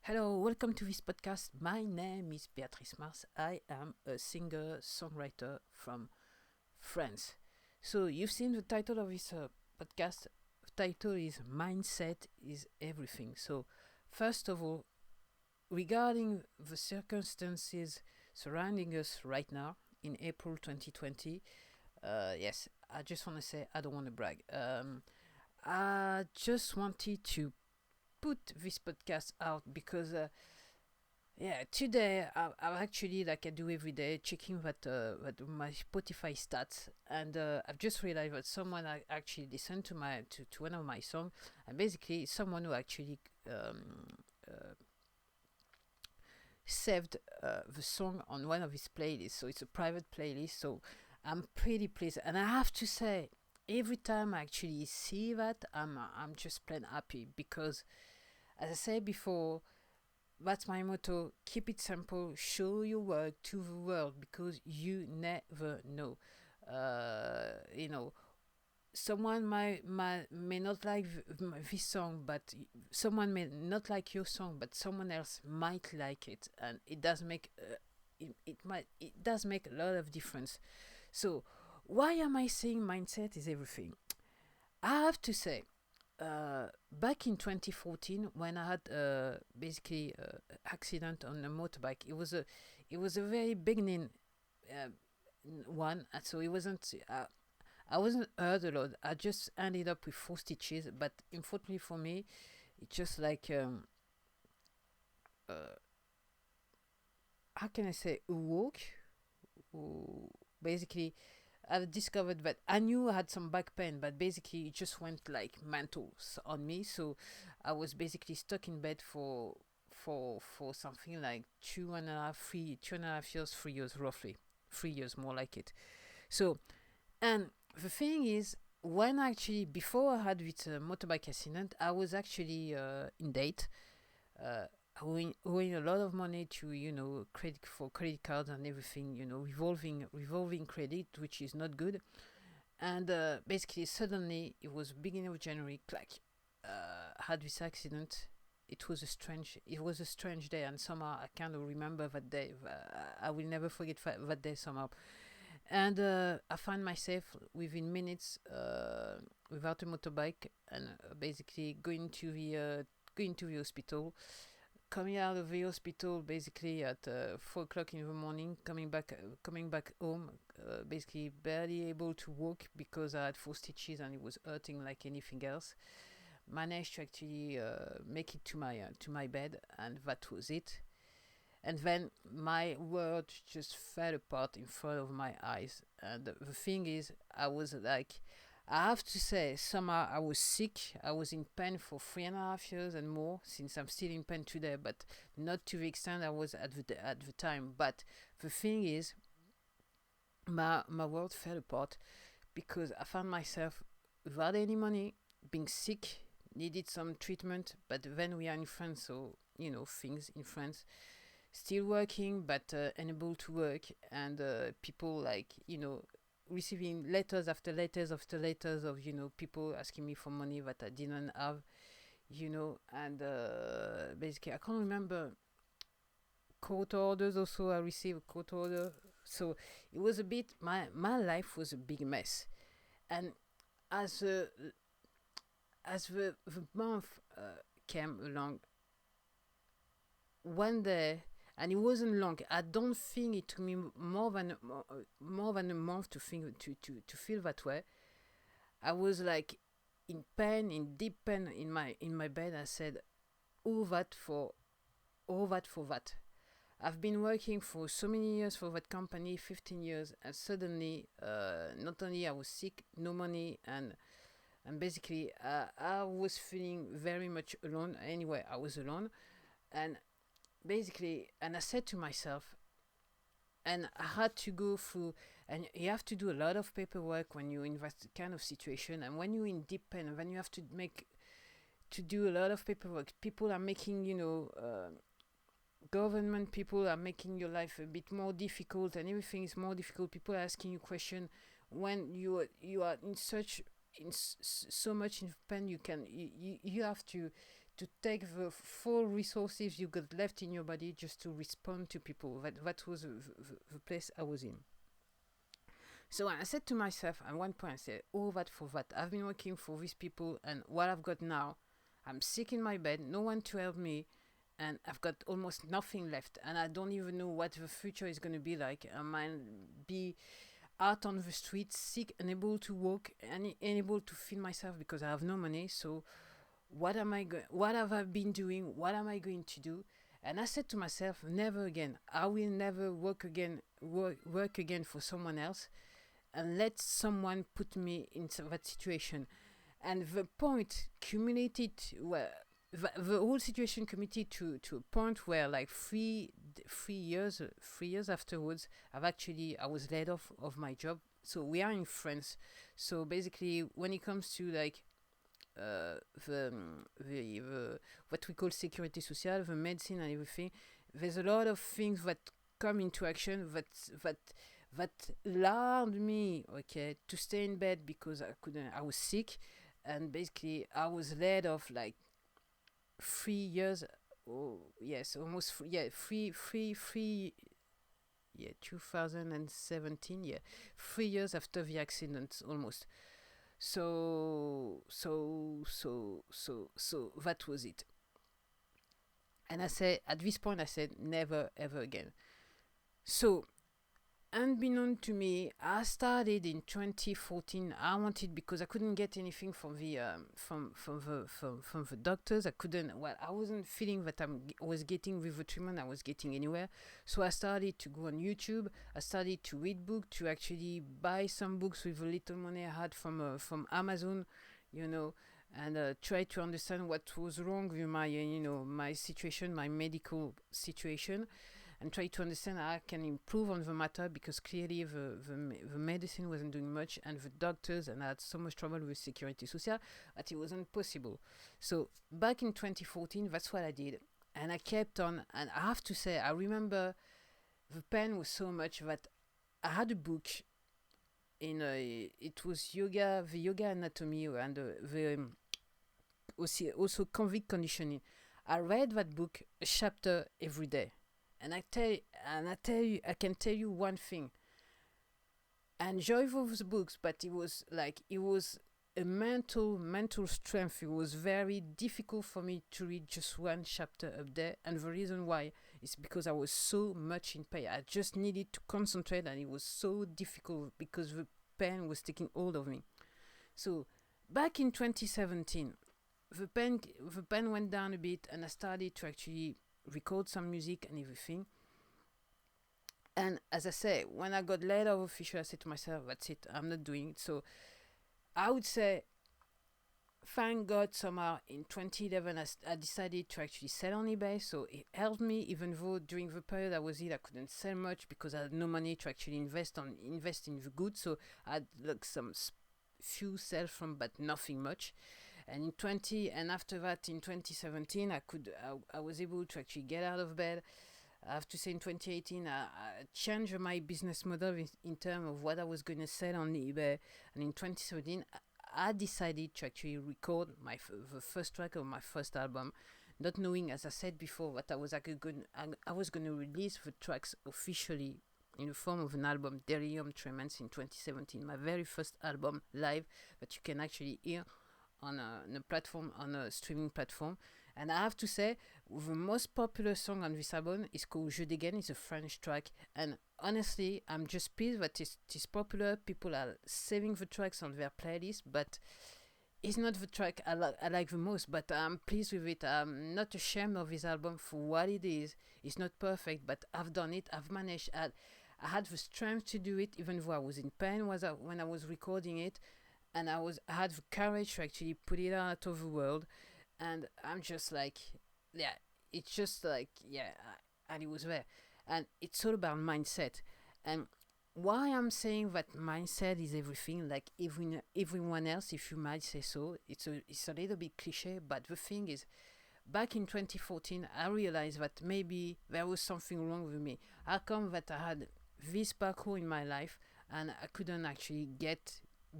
Hello, welcome to this podcast. My name is Beatrice Marse. I am a singer songwriter from France. So, you've seen the title of this podcast. The title is Mindset is Everything. So, first of all, regarding the circumstances surrounding us right now in April 2020, yes, I just want to say I don't want to brag. I just wanted to put this podcast out because today I'm actually like I do every day checking that my Spotify stats, and I've just realized that someone actually listened to to one of my songs, and basically someone who actually uh, saved the song on one of his playlists. So it's a private playlist. So I'm pretty pleased, and I have to say, every time I actually see that, I'm just plain happy because, as I said before, that's my motto. Keep it simple. Show your work to the world because you never know. You know, someone may not like this song, but someone may not like your song, but someone else might like it, and it does make it does make a lot of difference. So, why am I saying mindset is everything? I have to say, back in 2014 when I had basically accident on a motorbike. It was a very beginning uh, one, so it wasn't. I wasn't hurt a lot. I just ended up with 4 stitches, but unfortunately for me, it's just like uh, how can I say a walk. Who basically I've discovered that I knew I had some back pain, but basically it just went like mentals on me. So I was basically stuck in bed for something like 2.5 years, 3 years roughly, 3 years more like it. So, and the thing is, when actually before I had this motorbike accident, I was actually in date, uh, owing a lot of money to credit for credit cards and everything, revolving credit, which is not good. And basically suddenly it was beginning of January, like I had this accident. It was a strange day, and somehow I kind of remember that day. I will never forget that day somehow. And I found myself within minutes without a motorbike, and basically going to the hospital, coming out of the hospital basically at 4 o'clock in the morning, coming back home, basically barely able to walk because I had 4 stitches and it was hurting like anything else. Managed to actually make it to my bed, and that was it. And then my world just fell apart in front of my eyes. And the thing is, I was like, I have to say, somehow I was sick. I was in pain for 3.5 years and more, since I'm still in pain today, but not to the extent I was at the time. But the thing is, my world fell apart because I found myself without any money, being sick, needed some treatment. But then we are in France, so things in France, still working but unable to work, and people like receiving letters after letters after letters of people asking me for money that I didn't have, and basically I can't remember court orders. Also I received a court order. So it was a bit, my life was a big mess. And as the month came along, one day, and it wasn't long. I don't think it took me more than a month to think to feel that way. I was like in pain, in deep pain, in my bed. I said, all that for that. I've been working for so many years for that company, 15 years, and suddenly, not only I was sick, no money, and basically I was feeling very much alone. Anyway, I was alone, and basically, and I said to myself, and I had to go through, and you have to do a lot of paperwork when you're in that kind of situation, and when you're in deep pain, and when you have to do a lot of paperwork. People are making, government people are making your life a bit more difficult, and everything is more difficult. People are asking you questions when you are in so much in pain. You have to take the full resources you got left in your body just to respond to people. That was the place I was in. So I said to myself at one point, I said, all that for that. I've been working for these people, and what I've got now, I'm sick in my bed, no one to help me, and I've got almost nothing left, and I don't even know what the future is going to be like. I might be out on the street, sick, unable to walk, and unable to feed myself because I have no money. So what am I going? What have I been doing? What am I going to do? And I said to myself, never again. I will never work again. Work again for someone else, and let someone put me in that situation. And the point culminated where the whole situation committed to a point where like 3 years afterwards, I was laid off of my job. So we are in France. So basically, when it comes to like the what we call sécurité sociale, the medicine and everything, there's a lot of things that come into action that allowed me, okay, to stay in bed because I was sick, and basically I was laid off like 3 years. Oh yes, almost three. Yeah, 2017. Yeah, 3 years after the accident, almost. So that was it. And I said, at this point, I said, never ever again. So, unbeknown to me, I started in 2014. I wanted, because I couldn't get anything from the from the doctors. I couldn't. Well, I wasn't feeling that was getting with the treatment I was getting anywhere. So I started to go on YouTube. I started to read books, to actually buy some books with the little money I had from Amazon, you know, and try to understand what was wrong with my my situation, my medical situation, and try to understand how I can improve on the matter, because clearly the medicine wasn't doing much, and the doctors, and I had so much trouble with sécurité sociale that it wasn't possible. So back in 2014, that's what I did, and I kept on. And I have to say, I remember the pain was so much that I had a book it was the yoga anatomy, and also convict conditioning. I read that book a chapter every day. And I can tell you one thing. I enjoy those books, but it was a mental strength. It was very difficult for me to read just one chapter a day, and the reason why is because I was so much in pain. I just needed to concentrate, and it was so difficult because the pain was taking hold of me. So back in 2017, the pain went down a bit, and I started to actually record some music and everything. And as I say, when I got laid off officially, I said to myself, that's it, I'm not doing it. So I would say, thank God, somehow in 2011, I decided to actually sell on eBay. So it helped me, even though during the period I was in, I couldn't sell much because I had no money to actually invest in the goods. So I had like some few sales from, but nothing much. And after that, in 2017, I was able to actually get out of bed. I have to say, in 2018, I changed my business model in terms of what I was going to sell on eBay. And in 2017, I decided to actually record the first track of my first album, not knowing, as I said before, that I was going to release the tracks officially in the form of an album, Delirium Tremens, in 2017, my very first album live that you can actually hear on a streaming platform. And I have to say, the most popular song on this album is called Je Dégaine. It's a French track, and honestly, I'm just pleased that it's popular. People are saving the tracks on their playlist, but it's not the track I like the most, but I'm pleased with it. I'm not ashamed of this album for what it is. It's not perfect, but I've done it. I've managed. I had the strength to do it, even though I was in pain when I was recording it, and I had the courage to actually put it out of the world. And I'm just like, yeah, it's just like, yeah, and it was there. And it's all about mindset. And why I'm saying that mindset is everything, like everyone else, if you might say so, it's a little bit cliche, but the thing is, back in 2014, I realized that maybe there was something wrong with me. How come that I had this parkour in my life and I couldn't actually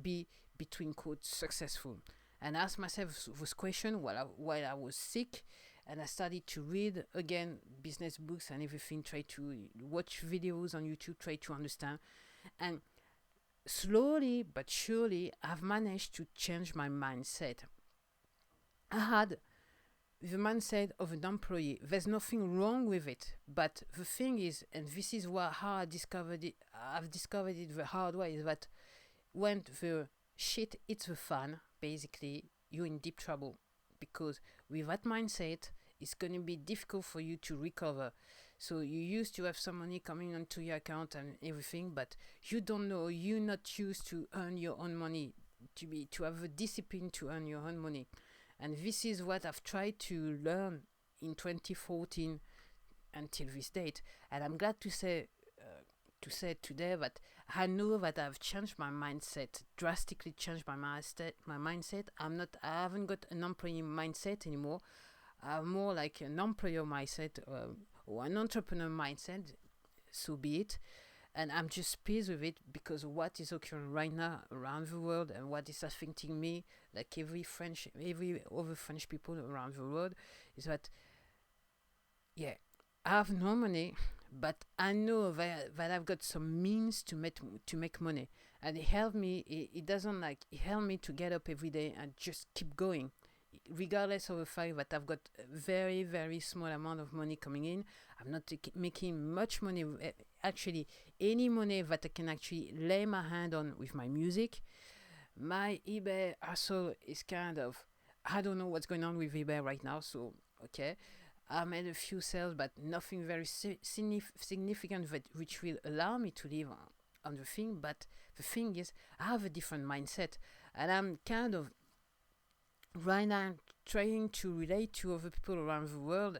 be, between quotes, successful? and ask myself those questions while I was sick. And I started to read again business books and everything, try to watch videos on YouTube, try to understand. And slowly but surely, I've managed to change my mindset. I had the mindset of an employee. There's nothing wrong with it. But the thing is, and this is how I discovered it, I've discovered it the hard way, is that when the shit hits the fan, basically, you're in deep trouble. Because with that mindset, it's going to be difficult for you to recover. So you used to have some money coming onto your account and everything, but you don't know, you're not used to earn your own money, to have the discipline to earn your own money. And this is what I've tried to learn in 2014 until this date. And I'm glad to say today that I know that I've changed my mindset, drastically changed my mindset. I haven't got an employee mindset anymore. I'm more like an employer mindset, or an entrepreneur mindset, so be it. And I'm just pleased with it, because what is occurring right now around the world and what is affecting me, like every other French people around the world, is that, yeah, I have no money, but I know that I've got some means to make money, and it helped me. It helped me to get up every day and just keep going, regardless of the fact that I've got a very, very small amount of money coming in. I'm not making much money, actually any money that I can actually lay my hand on with my music. My eBay hustle is kind of, I don't know what's going on with eBay right now, so okay. I made a few sales, but nothing very significant which will allow me to live on the thing. But the thing is, I have a different mindset, and I'm kind of right now trying to relate to other people around the world,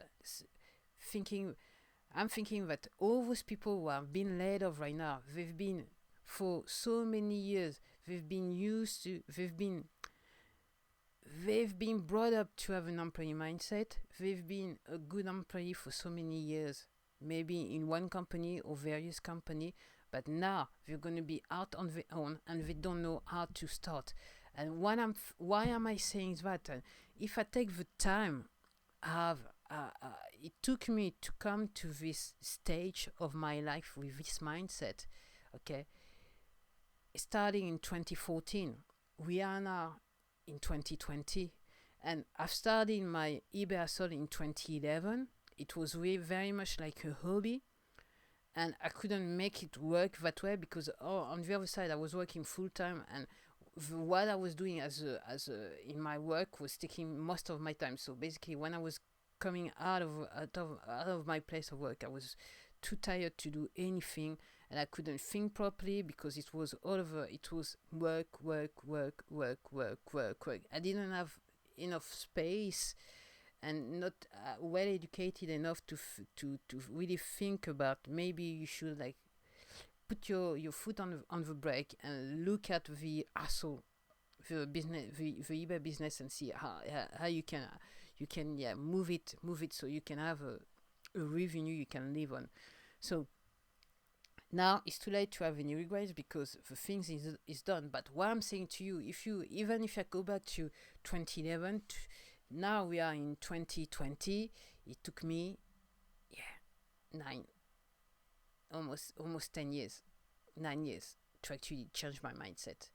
I'm thinking that all those people who have been laid off right now, they've been for so many years, they've been brought up to have an employee mindset. They've been a good employee for so many years, maybe in one company or various company, but now they're going to be out on their own and they don't know how to start. And why am I saying that? If I take the time, it took me to come to this stage of my life with this mindset, okay? Starting in 2014, we are now in 2020, and I've started my eBay hustle in 2011. It was really very much like a hobby, and I couldn't make it work that way because on the other side I was working full time, and what I was doing in my work was taking most of my time. So basically, when I was coming out of my place of work, I was too tired to do anything, and I couldn't think properly because it was all over. It was work. I didn't have enough space and not well educated enough to really think about maybe you should like put your foot on the brake and look at the hustle, the business, the eBay business, and see how you can move it so you can have a revenue you can live on. So now it's too late to have any regrets because the things is done. But what I'm saying to you, even if I go back to 2011, now we are in 2020. It took me almost 10 years, 9 years to actually change my mindset.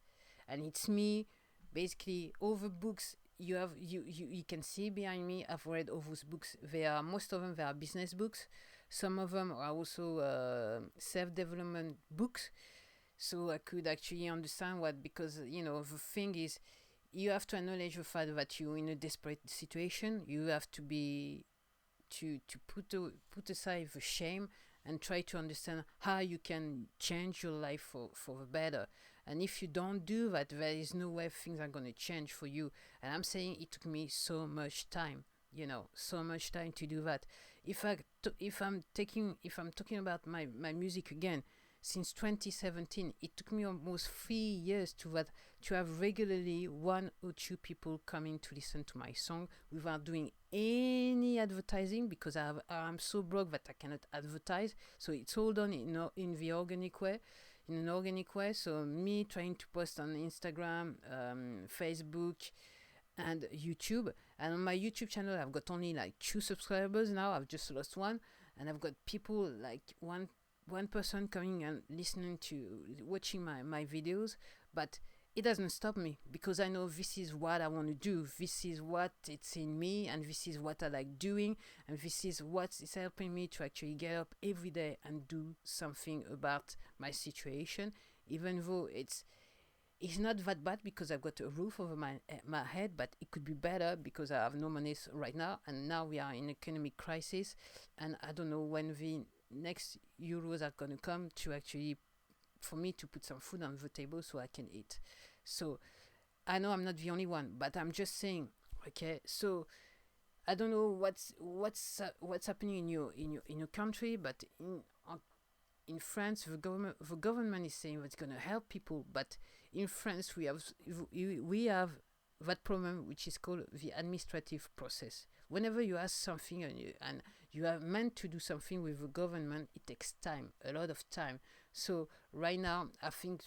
And it's me, basically, all the books you can see behind me. I've read all those books. Most of them they are business books. Some of them are also self-development books. So I could actually understand because the thing is, you have to acknowledge the fact that you're in a desperate situation. You have to be to put aside the shame and try to understand how you can change your life for the better. And if you don't do that, there is no way things are going to change for you. And I'm saying it took me so much time, so much time to do that. If I'm talking about my music again, since 2017, it took me almost 3 years to have regularly 1 or 2 people coming to listen to my song without doing any advertising because I'm so broke that I cannot advertise. So it's all done in an organic way. So me trying to post on Instagram, Facebook, and YouTube. And on my YouTube channel, I've got only like 2 subscribers now. I've just lost one, and I've got people like one person coming and listening to watching my videos, but it doesn't stop me because I know this is what I want to do. This is what it's in me, and this is what I like doing, and this is what is helping me to actually get up every day and do something about my situation, even though it's not that bad because I've got a roof over my head, but it could be better because I have no money right now, and now we are in economic crisis, and I don't know when the next euros are gonna come to actually for me to put some food on the table so I can eat. So I know I'm not the only one, but I'm just saying, okay. So I don't know what's happening in your country, but in France, the government is saying that it's gonna help people, but in France we have that problem which is called the administrative process. Whenever you ask something and you are meant to do something with the government, it takes time, a lot of time. So right now, I think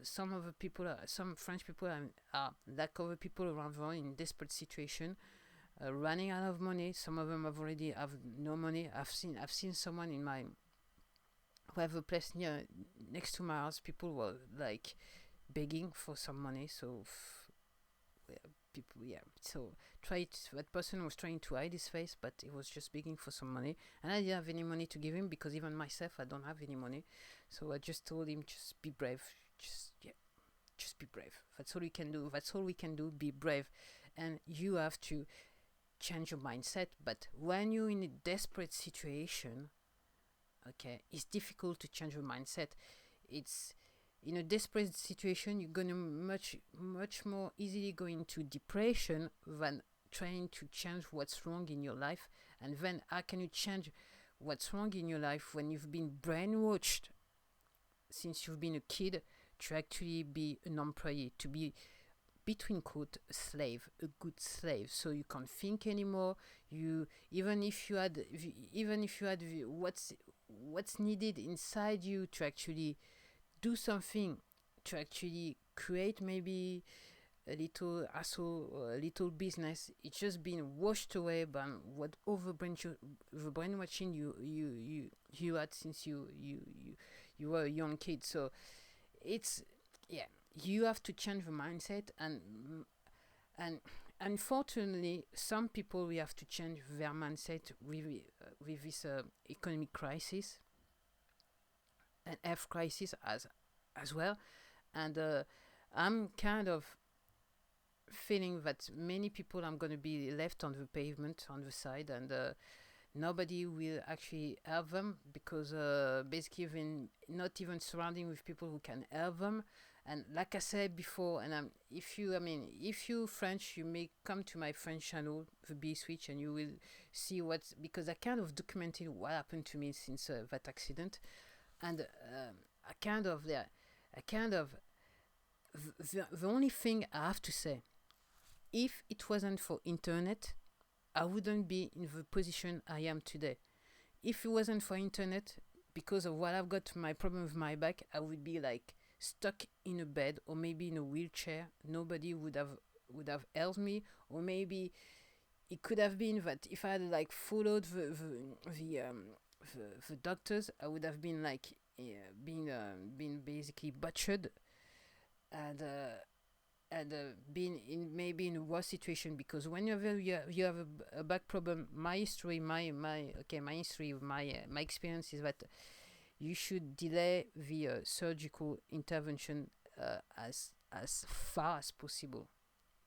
some French people are like other people around the world in desperate situation, running out of money. Some of them have already have no money. I've seen someone in my who have a place next to my house. People were like begging for some money. So people, yeah. So that person was trying to hide his face, but he was just begging for some money, and I didn't have any money to give him because even myself I don't have any money. So I just told him, just be brave, just be brave. That's all we can do. That's all we can do. Be brave, and you have to change your mindset. But when you're in a desperate situation, okay, it's difficult to change your mindset. It's in a desperate situation, you're gonna much more easily go into depression than trying to change what's wrong in your life. And then how can you change what's wrong in your life when you've been brainwashed since you've been a kid to actually be an employee, to be between quote a slave, a good slave, so you can't think anymore. You even if you had what's needed inside you to actually do something, to actually create maybe a little hustle or a little business, it's just been washed away by what the brainwashing you had since you were a young kid. So it's, yeah, you have to change the mindset, and unfortunately some people, we have to change their mindset with this economic crisis and health crisis as well. And I'm kind of feeling that many people are going to be left on the pavement, on the side, and nobody will actually help them because basically they're not even surrounding with people who can help them. And like I said before, and if you French, you may come to my French channel, the B Switch, and you will see because I kind of documented what happened to me since that accident. And the only thing I have to say, if it wasn't for internet, I wouldn't be in the position I am today. If it wasn't for internet, because of what I've got, my problem with my back, I would be like stuck in a bed or maybe in a wheelchair. Nobody would have helped me, or maybe it could have been that if I had like followed the doctors, I would have been like been basically butchered, and been in maybe in a worse situation. Because whenever you have a back problem, my history, my experience is that you should delay the surgical intervention as far as possible.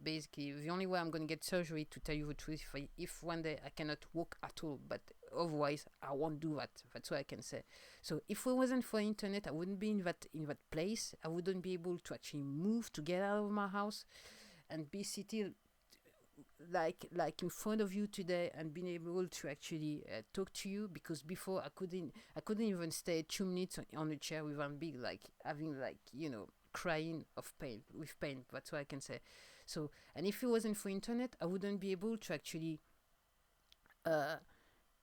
Basically, the only way I'm going to get surgery, to tell you the truth, if one day I cannot walk at all, but otherwise I won't do that. That's what I can say. So if it wasn't for internet, I wouldn't be in that place. I wouldn't be able to actually move, to get out of my house and be sitting like in front of you today and being able to actually talk to you. Because before I couldn't even stay 2 minutes on a chair without being like having crying with pain. That's what I can say. So, and if it wasn't for internet, I wouldn't be able to actually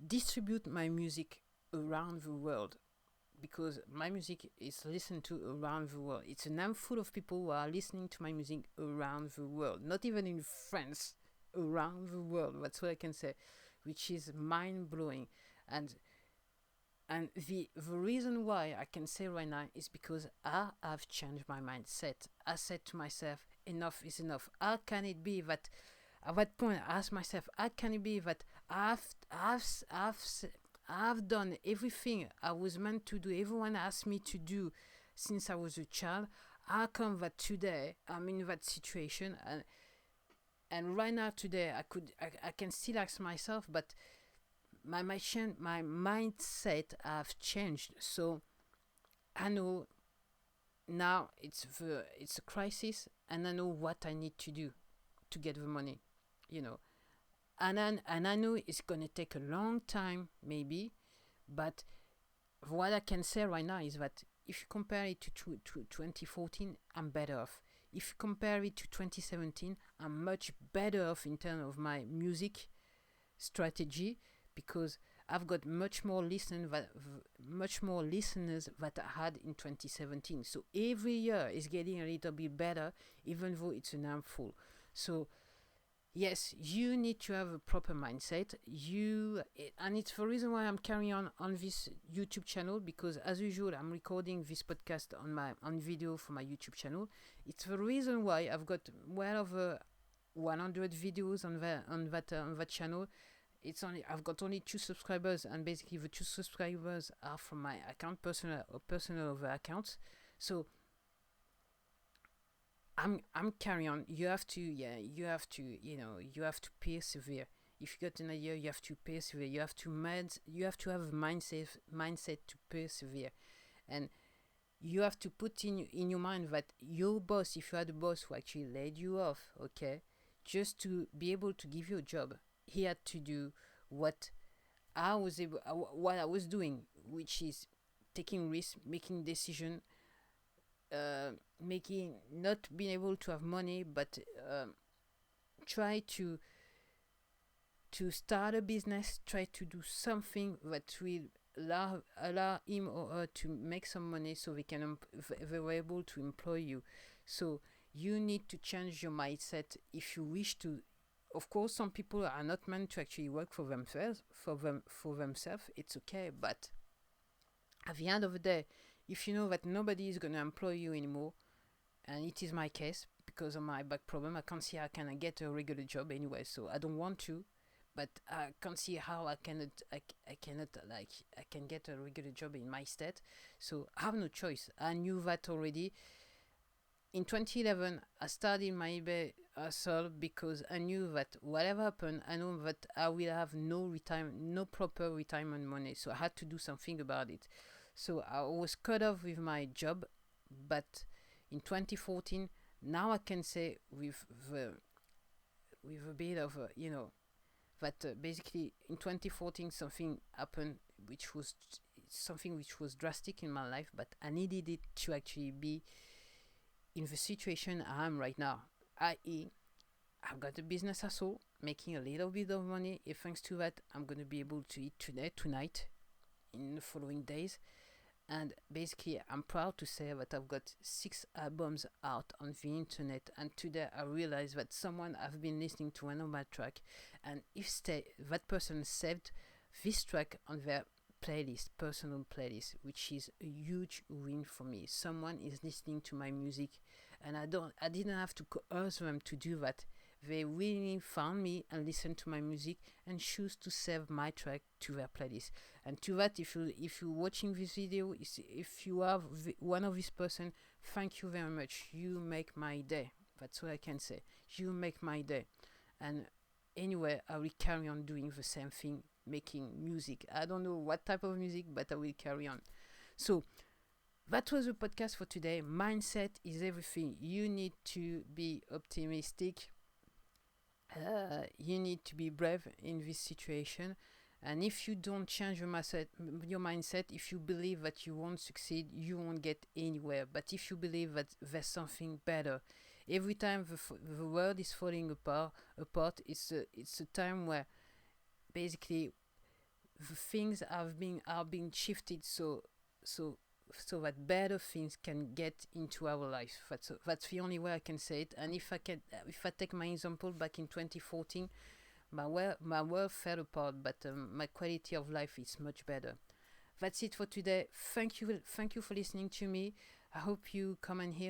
distribute my music around the world. because my music is listened to around the world. It's an handful of people who are listening to my music around the world, not even in France, around the world. That's what I can say, which is mind blowing. And the reason why I can say right now is because I have changed my mindset. I said to myself, enough is enough. How can it be that at that point I asked myself, how can it be that I've done everything I was meant to do, everyone asked me to do since I was a child? How come that today I'm in that situation, and right now today I can still ask myself, but my mindset have changed. So I know now it's a crisis, and I know what I need to do to get the money, you know. And I know it's gonna take a long time, maybe, but what I can say right now is that if you compare it to 2014, I'm better off. If you compare it to 2017, I'm much better off in terms of my music strategy, because I've got much more listeners that I had in 2017. So every year is getting a little bit better, even though it's an handful. So yes, you need to have a proper mindset. And it's the reason why I'm carrying on this YouTube channel, because as usual, I'm recording this podcast on video for my YouTube channel. It's the reason why I've got well over 100 videos on that channel. I've got only 2 subscribers, and basically the 2 subscribers are from my account, personal over accounts. So I'm carrying on. You have to persevere. If you got an idea, you have to persevere. You have to have a mindset to persevere, and you have to put in your mind that your boss, if you had a boss who actually laid you off, okay, just to be able to give you a job, he had to do what I was doing, which is taking risks, making decision, not being able to have money, but try to start a business, try to do something that will allow him or her to make some money, so they were able to employ you. So you need to change your mindset if you wish to. Of course, some people are not meant to actually work for themselves. It's okay, but at the end of the day, if you know that nobody is going to employ you anymore, and it is my case because of my back problem, I can't see how can I get a regular job anyway. So I don't want to, but I can't see how I can get a regular job in my state. So I have no choice. I knew that already. In 2011, I started my eBay hustle because I knew that whatever happened, I know that I will have no proper retirement money. So I had to do something about it. So I was cut off with my job, but in 2014, now I can say with a bit of that basically in 2014 something happened which was drastic in my life, but I needed it to actually be in the situation I am right now, i.e., I've got a business hustle, making a little bit of money. If thanks to that, I'm going to be able to eat tonight, in the following days. And basically, I'm proud to say that I've got 6 albums out on the internet. And today I realized that someone have been listening to one of my track, and if that person saved this track on their personal playlist, which is a huge win for me. Someone is listening to my music, and I didn't have to coerce them to do that. They really found me and listened to my music and choose to save my track to their playlist. And to that, if you're watching this video, if you are one of these person, thank you very much. You make my day. That's what I can say. You make my day. And anyway, I will carry on doing the same thing, making music. I don't know what type of music, but I will carry on. So that was the podcast for today. Mindset is everything. You need to be optimistic. You need to be brave in this situation. And if you don't change your mindset, if you believe that you won't succeed, you won't get anywhere. But if you believe that there's something better, every time the world is falling apart, it's a time where basically the things are being shifted. So so that better things can get into our life. That's the only way I can say it. And if I take my example back in 2014, my world fell apart, but my quality of life is much better. That's it for today. Thank you for listening to me. I hope you come and hear